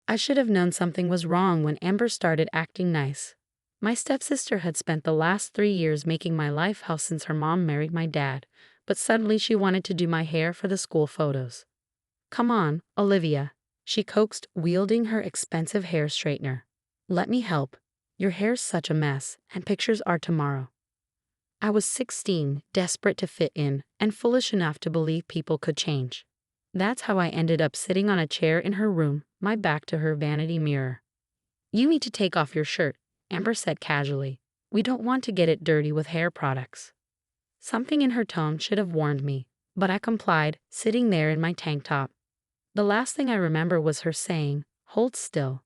I should have known something was wrong when Amber started acting nice. My stepsister had spent the last 3 years making my life hell since her mom married my dad, but suddenly she wanted to do my hair for the school photos. Come on, Olivia, she coaxed, wielding her expensive hair straightener. Let me help. Your hair's such a mess, and pictures are tomorrow. I was 16, desperate to fit in, and foolish enough to believe people could change. That's how I ended up sitting on a chair in her room, my back to her vanity mirror. You need to take off your shirt, Amber said casually. We don't want to get it dirty with hair products. Something in her tone should have warned me, but I complied, sitting there in my tank top. The last thing I remember was her saying, "Hold still."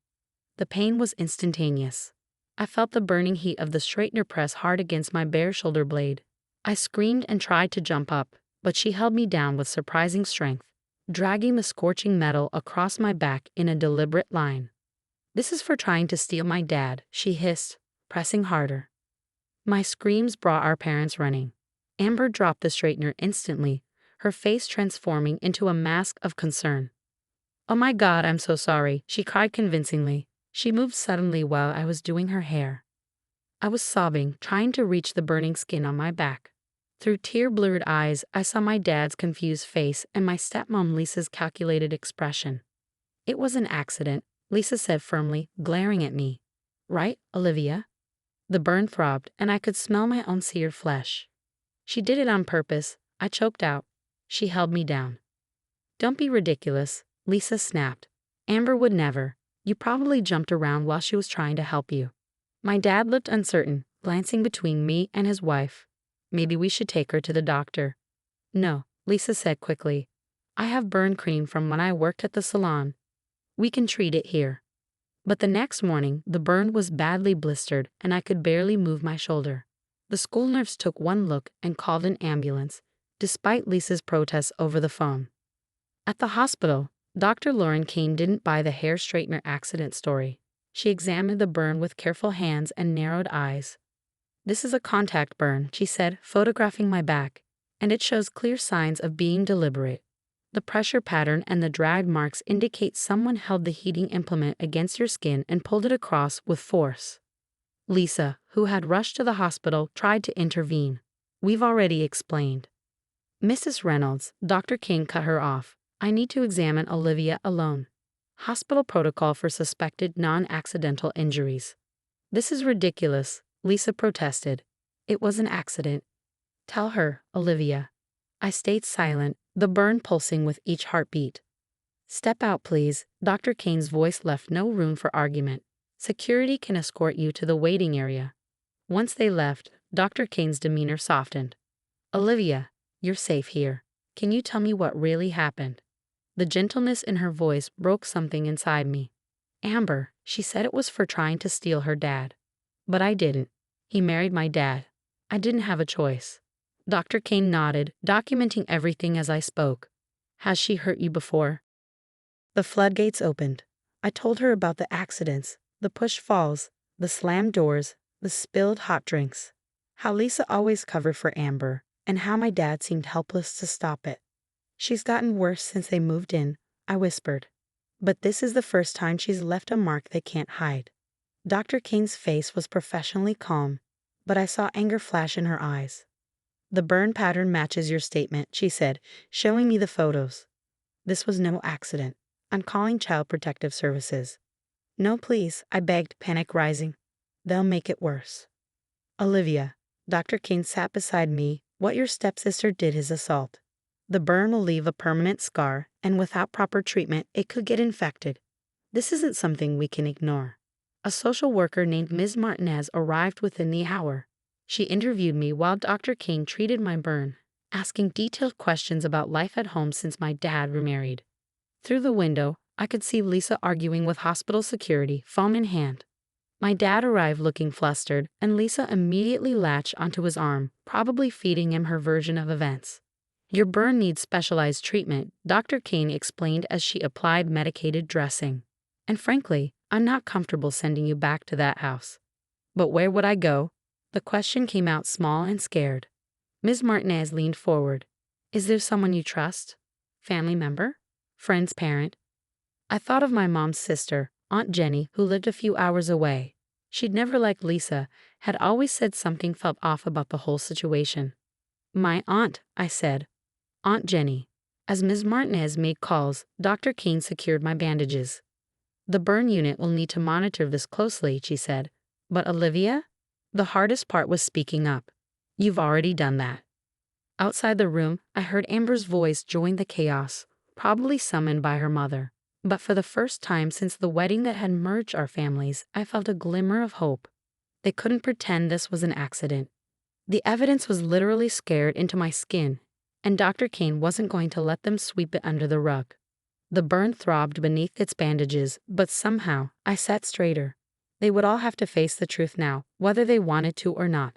The pain was instantaneous. I felt the burning heat of the straightener press hard against my bare shoulder blade. I screamed and tried to jump up, but she held me down with surprising strength, dragging the scorching metal across my back in a deliberate line. This is for trying to steal my dad, she hissed, pressing harder. My screams brought our parents running. Amber dropped the straightener instantly, her face transforming into a mask of concern. Oh my God, I'm so sorry, she cried convincingly. She moved suddenly while I was doing her hair. I was sobbing, trying to reach the burning skin on my back. Through tear-blurred eyes, I saw my dad's confused face and my stepmom Lisa's calculated expression. It was an accident, Lisa said firmly, glaring at me. Right, Olivia? The burn throbbed, and I could smell my own seared flesh. She did it on purpose, I choked out. She held me down. Don't be ridiculous, Lisa snapped. Amber would never. You probably jumped around while she was trying to help you. My dad looked uncertain, glancing between me and his wife. Maybe we should take her to the doctor. No, Lisa said quickly. I have burn cream from when I worked at the salon. We can treat it here. But the next morning, the burn was badly blistered and I could barely move my shoulder. The school nurse took one look and called an ambulance, despite Lisa's protests over the phone. At the hospital, Dr. Lauren Kane didn't buy the hair straightener accident story. She examined the burn with careful hands and narrowed eyes. This is a contact burn, she said, photographing my back, and it shows clear signs of being deliberate. The pressure pattern and the drag marks indicate someone held the heating implement against your skin and pulled it across with force. Lisa, who had rushed to the hospital, tried to intervene. We've already explained. Mrs. Reynolds, Dr. King cut her off. I need to examine Olivia alone. Hospital protocol for suspected non-accidental injuries. This is ridiculous, Lisa protested. It was an accident. Tell her, Olivia. I stayed silent, the burn pulsing with each heartbeat. Step out, please. Dr. Kane's voice left no room for argument. Security can escort you to the waiting area. Once they left, Dr. Kane's demeanor softened. Olivia, you're safe here. Can you tell me what really happened? The gentleness in her voice broke something inside me. Amber, she said it was for trying to steal her dad. But I didn't. He married my dad. I didn't have a choice. Dr. Kane nodded, documenting everything as I spoke. Has she hurt you before? The floodgates opened. I told her about the accidents, the push falls, the slammed doors, the spilled hot drinks. How Lisa always covered for Amber, and how my dad seemed helpless to stop it. She's gotten worse since they moved in, I whispered. But this is the first time she's left a mark they can't hide. Dr. King's face was professionally calm, but I saw anger flash in her eyes. The burn pattern matches your statement, she said, showing me the photos. This was no accident. I'm calling Child Protective Services. No, please, I begged, panic rising. They'll make it worse. Olivia, Dr. King sat beside me. What your stepsister did is assault. The burn will leave a permanent scar, and without proper treatment, it could get infected. This isn't something we can ignore. A social worker named Ms. Martinez arrived within the hour. She interviewed me while Dr. King treated my burn, asking detailed questions about life at home since my dad remarried. Through the window, I could see Lisa arguing with hospital security, phone in hand. My dad arrived looking flustered, and Lisa immediately latched onto his arm, probably feeding him her version of events. Your burn needs specialized treatment, Dr. King explained as she applied medicated dressing. And frankly, I'm not comfortable sending you back to that house. But where would I go? The question came out small and scared. Ms. Martinez leaned forward. Is there someone you trust? Family member? Friend's parent? I thought of my mom's sister, Aunt Jenny, who lived a few hours away. She'd never liked Lisa, had always said something felt off about the whole situation. My aunt, I said. Aunt Jenny. As Ms. Martinez made calls, Dr. Kane secured my bandages. The burn unit will need to monitor this closely, she said. But Olivia? The hardest part was speaking up. You've already done that. Outside the room, I heard Amber's voice join the chaos, probably summoned by her mother. But for the first time since the wedding that had merged our families, I felt a glimmer of hope. They couldn't pretend this was an accident. The evidence was literally scared into my skin, and Dr. Kane wasn't going to let them sweep it under the rug. The burn throbbed beneath its bandages, but somehow, I sat straighter. They would all have to face the truth now, whether they wanted to or not.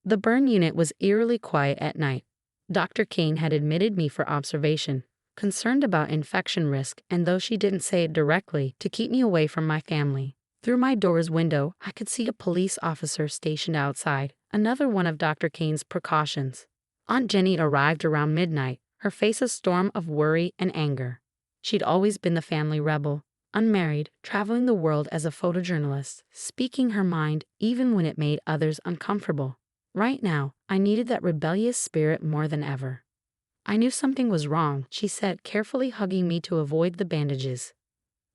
The burn unit was eerily quiet at night. Dr. Kane had admitted me for observation, concerned about infection risk, and though she didn't say it directly, to keep me away from my family. Through my door's window, I could see a police officer stationed outside, another one of Dr. Kane's precautions. Aunt Jenny arrived around midnight, her face a storm of worry and anger. She'd always been the family rebel, unmarried, traveling the world as a photojournalist, speaking her mind even when it made others uncomfortable. Right now, I needed that rebellious spirit more than ever. I knew something was wrong, she said, carefully hugging me to avoid the bandages.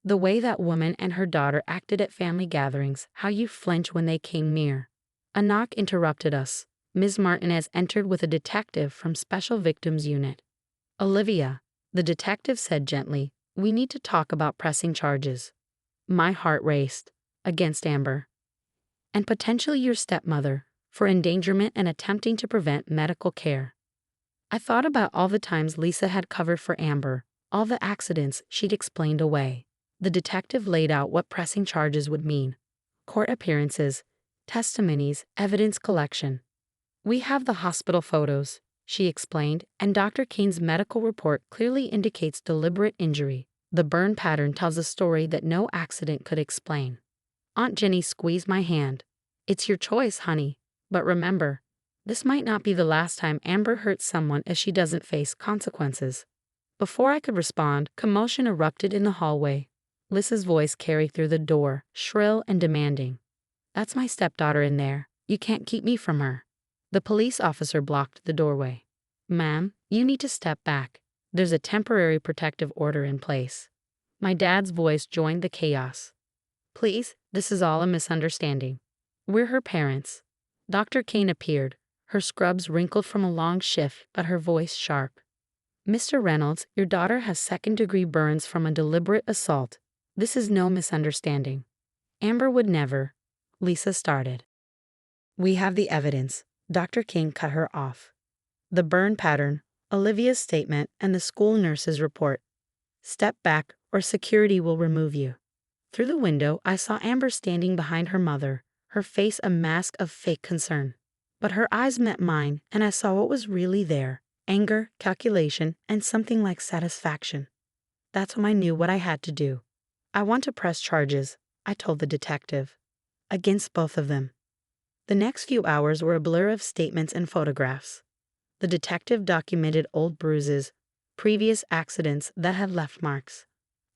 The way that woman and her daughter acted at family gatherings, how you flinch when they came near. A knock interrupted us. Ms. Martinez entered with a detective from Special Victims Unit. Olivia, the detective said gently, we need to talk about pressing charges. My heart raced. Against Amber. And potentially your stepmother, for endangerment and attempting to prevent medical care. I thought about all the times Lisa had covered for Amber, all the accidents she'd explained away. The detective laid out what pressing charges would mean. Court appearances, testimonies, evidence collection. We have the hospital photos, she explained, and Dr. Kane's medical report clearly indicates deliberate injury. The burn pattern tells a story that no accident could explain. Aunt Jenny squeezed my hand. It's your choice, honey. But remember, this might not be the last time Amber hurts someone if she doesn't face consequences. Before I could respond, commotion erupted in the hallway. Lisa's voice carried through the door, shrill and demanding. That's my stepdaughter in there. You can't keep me from her. The police officer blocked the doorway. Ma'am, you need to step back. There's a temporary protective order in place. My dad's voice joined the chaos. Please, this is all a misunderstanding. We're her parents. Dr. Kane appeared, her scrubs wrinkled from a long shift, but her voice sharp. Mr. Reynolds, your daughter has second-degree burns from a deliberate assault. This is no misunderstanding. Amber would never. Lisa started. We have the evidence. Dr. Kane cut her off. The burn pattern, Olivia's statement, and the school nurse's report. Step back, or security will remove you. Through the window, I saw Amber standing behind her mother, her face a mask of fake concern. But her eyes met mine, and I saw what was really there: anger, calculation, and something like satisfaction. That's when I knew what I had to do. I want to press charges, I told the detective. Against both of them. The next few hours were a blur of statements and photographs. The detective documented old bruises, previous accidents that had left marks.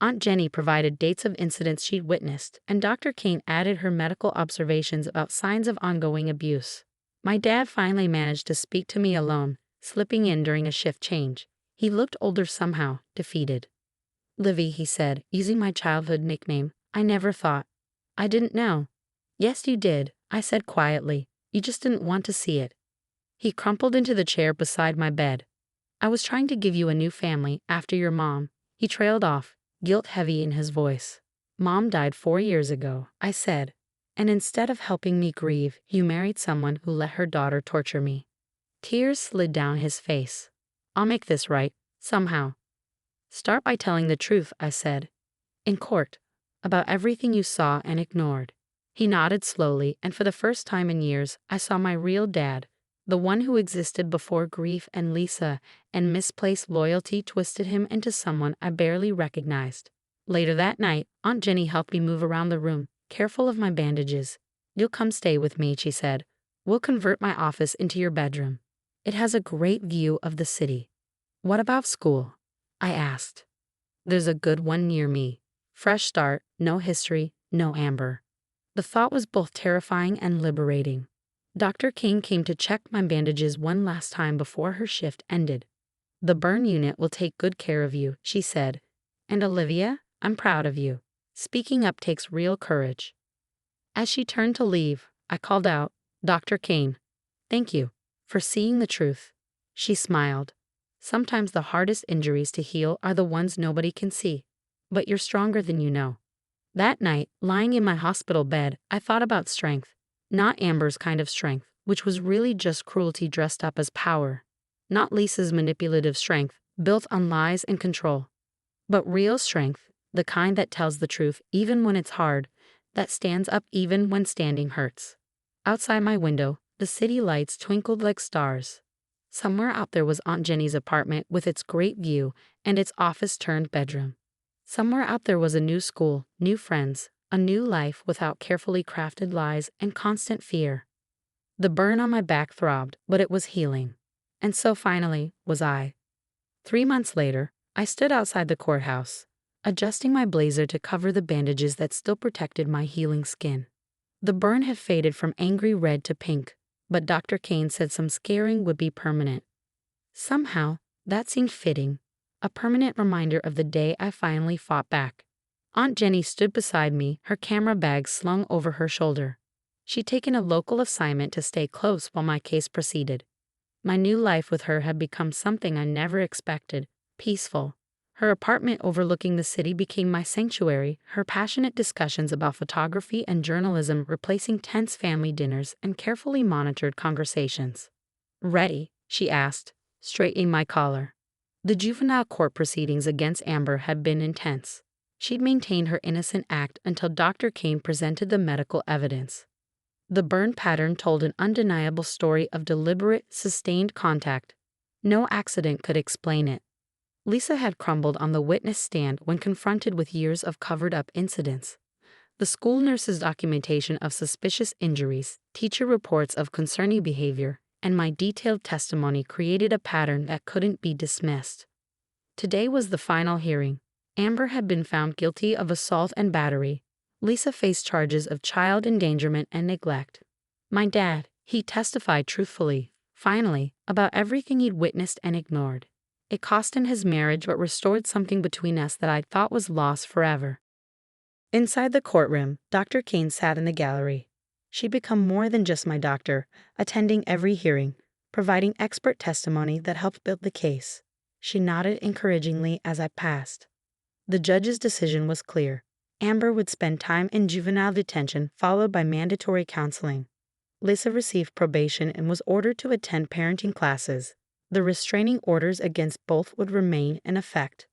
Aunt Jenny provided dates of incidents she'd witnessed, and Dr. Kane added her medical observations about signs of ongoing abuse. My dad finally managed to speak to me alone, slipping in during a shift change. He looked older somehow, defeated. Livy, he said, using my childhood nickname. I never thought. I didn't know. Yes, you did, I said quietly. You just didn't want to see it. He crumpled into the chair beside my bed. I was trying to give you a new family after your mom. He trailed off, guilt heavy in his voice. Mom died 4 years ago, I said. And instead of helping me grieve, you married someone who let her daughter torture me. Tears slid down his face. I'll make this right, somehow. Start by telling the truth, I said. In court. About everything you saw and ignored. He nodded slowly, and for the first time in years, I saw my real dad, the one who existed before grief and Lisa and misplaced loyalty twisted him into someone I barely recognized. Later that night, Aunt Jenny helped me move around the room, careful of my bandages. You'll come stay with me, she said. We'll convert my office into your bedroom. It has a great view of the city. What about school? I asked. There's a good one near me. Fresh start, no history, no Amber. The thought was both terrifying and liberating. Dr. Kane came to check my bandages one last time before her shift ended. "The burn unit will take good care of you," she said. "And Olivia, I'm proud of you. Speaking up takes real courage." As she turned to leave, I called out, "Dr. Kane, thank you for seeing the truth." She smiled. "Sometimes the hardest injuries to heal are the ones nobody can see. But you're stronger than you know." That night, lying in my hospital bed, I thought about strength. Not Amber's kind of strength, which was really just cruelty dressed up as power. Not Lisa's manipulative strength, built on lies and control. But real strength, the kind that tells the truth even when it's hard, that stands up even when standing hurts. Outside my window, the city lights twinkled like stars. Somewhere out there was Aunt Jenny's apartment with its great view and its office-turned-bedroom. Somewhere out there was a new school, new friends, a new life without carefully crafted lies and constant fear. The burn on my back throbbed, but it was healing. And so finally, was I. 3 months later, I stood outside the courthouse, adjusting my blazer to cover the bandages that still protected my healing skin. The burn had faded from angry red to pink, but Dr. Kane said some scarring would be permanent. Somehow, that seemed fitting, a permanent reminder of the day I finally fought back. Aunt Jenny stood beside me, her camera bag slung over her shoulder. She'd taken a local assignment to stay close while my case proceeded. My new life with her had become something I never expected, peaceful. Her apartment overlooking the city became my sanctuary, her passionate discussions about photography and journalism replacing tense family dinners and carefully monitored conversations. "Ready?" she asked, straightening my collar. The juvenile court proceedings against Amber had been intense. She'd maintained her innocent act until Dr. Kane presented the medical evidence. The burn pattern told an undeniable story of deliberate, sustained contact. No accident could explain it. Lisa had crumbled on the witness stand when confronted with years of covered-up incidents. The school nurse's documentation of suspicious injuries, teacher reports of concerning behavior, and my detailed testimony created a pattern that couldn't be dismissed. Today was the final hearing. Amber had been found guilty of assault and battery. Lisa faced charges of child endangerment and neglect. My dad, he testified truthfully, finally, about everything he'd witnessed and ignored. It cost him his marriage but restored something between us that I thought was lost forever. Inside the courtroom, Dr. Kane sat in the gallery. She'd become more than just my doctor, attending every hearing, providing expert testimony that helped build the case. She nodded encouragingly as I passed. The judge's decision was clear. Amber would spend time in juvenile detention followed by mandatory counseling. Lisa received probation and was ordered to attend parenting classes. The restraining orders against both would remain in effect.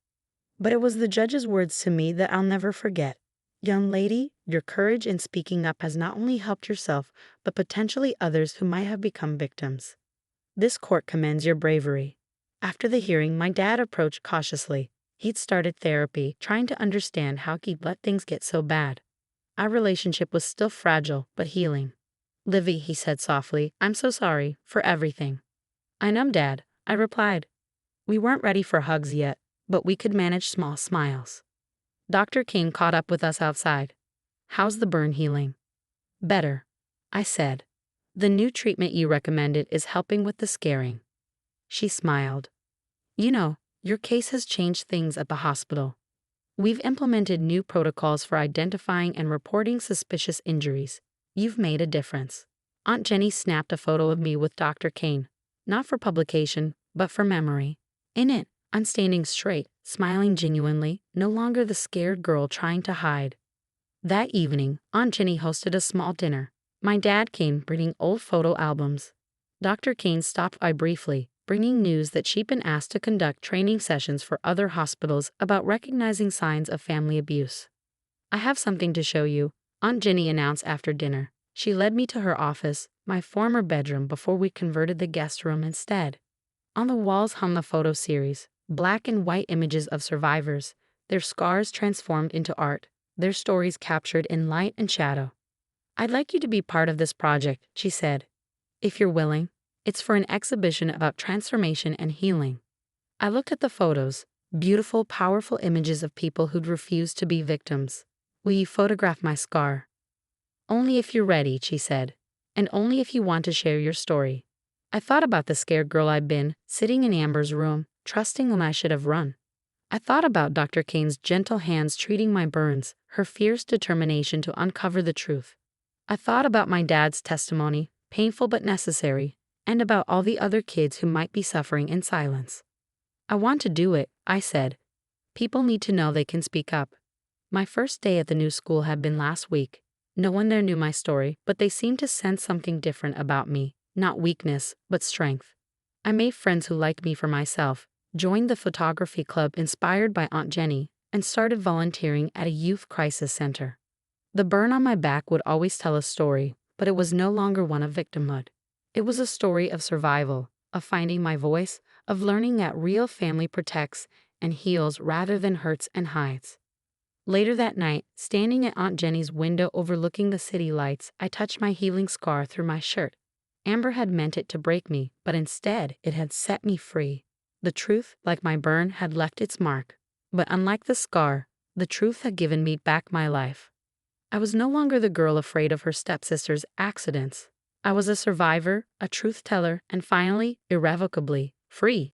But it was the judge's words to me that I'll never forget. "Young lady, your courage in speaking up has not only helped yourself, but potentially others who might have become victims. This court commends your bravery." After the hearing, my dad approached cautiously. He'd started therapy, trying to understand how he'd let things get so bad. Our relationship was still fragile, but healing. "Livy," he said softly, "I'm so sorry for everything." "I know, Dad," I replied. We weren't ready for hugs yet, but we could manage small smiles. Dr. King caught up with us outside. "How's the burn healing?" "Better," I said. "The new treatment you recommended is helping with the scarring." She smiled. "You know, your case has changed things at the hospital. We've implemented new protocols for identifying and reporting suspicious injuries. You've made a difference." Aunt Jenny snapped a photo of me with Dr. Kane, not for publication, but for memory. In it, I'm standing straight, smiling genuinely, no longer the scared girl trying to hide. That evening, Aunt Jenny hosted a small dinner. My dad came bringing old photo albums. Dr. Kane stopped by briefly, bringing news that she'd been asked to conduct training sessions for other hospitals about recognizing signs of family abuse. "I have something to show you," Aunt Jenny announced after dinner. She led me to her office, my former bedroom before we converted the guest room instead. On the walls hung the photo series, black and white images of survivors, their scars transformed into art, their stories captured in light and shadow. "I'd like you to be part of this project," she said. "If you're willing. It's for an exhibition about transformation and healing." I looked at the photos, Beautiful, powerful images of people who'd refused to be victims. Will you photograph my scar? Only if you're ready, she said. And only if you want to share your story. I thought about the scared girl I'd been, sitting in Amber's room, trusting when I should have run. I thought about Dr. Kane's gentle hands treating my burns, her fierce determination to uncover the truth. I thought about my dad's testimony, painful but necessary, and about all the other kids who might be suffering in silence. I want to do it, I said. People need to know they can speak up. My first day at the new school had been last week. No one there knew my story, but they seemed to sense something different about me, not weakness, but strength. I made friends who liked me for myself, joined the photography club inspired by Aunt Jenny, and started volunteering at a youth crisis center. The burn on my back would always tell a story, but it was no longer one of victimhood. It was a story of survival, of finding my voice, of learning that real family protects and heals rather than hurts and hides. Later that night, standing at Aunt Jenny's window overlooking the city lights, I touched my healing scar through my shirt. Amber had meant it to break me, but instead it had set me free. The truth, like my burn, had left its mark. But unlike the scar, the truth had given me back my life. I was no longer the girl afraid of her stepsister's accidents. I was a survivor, a truth teller, and finally, irrevocably, free.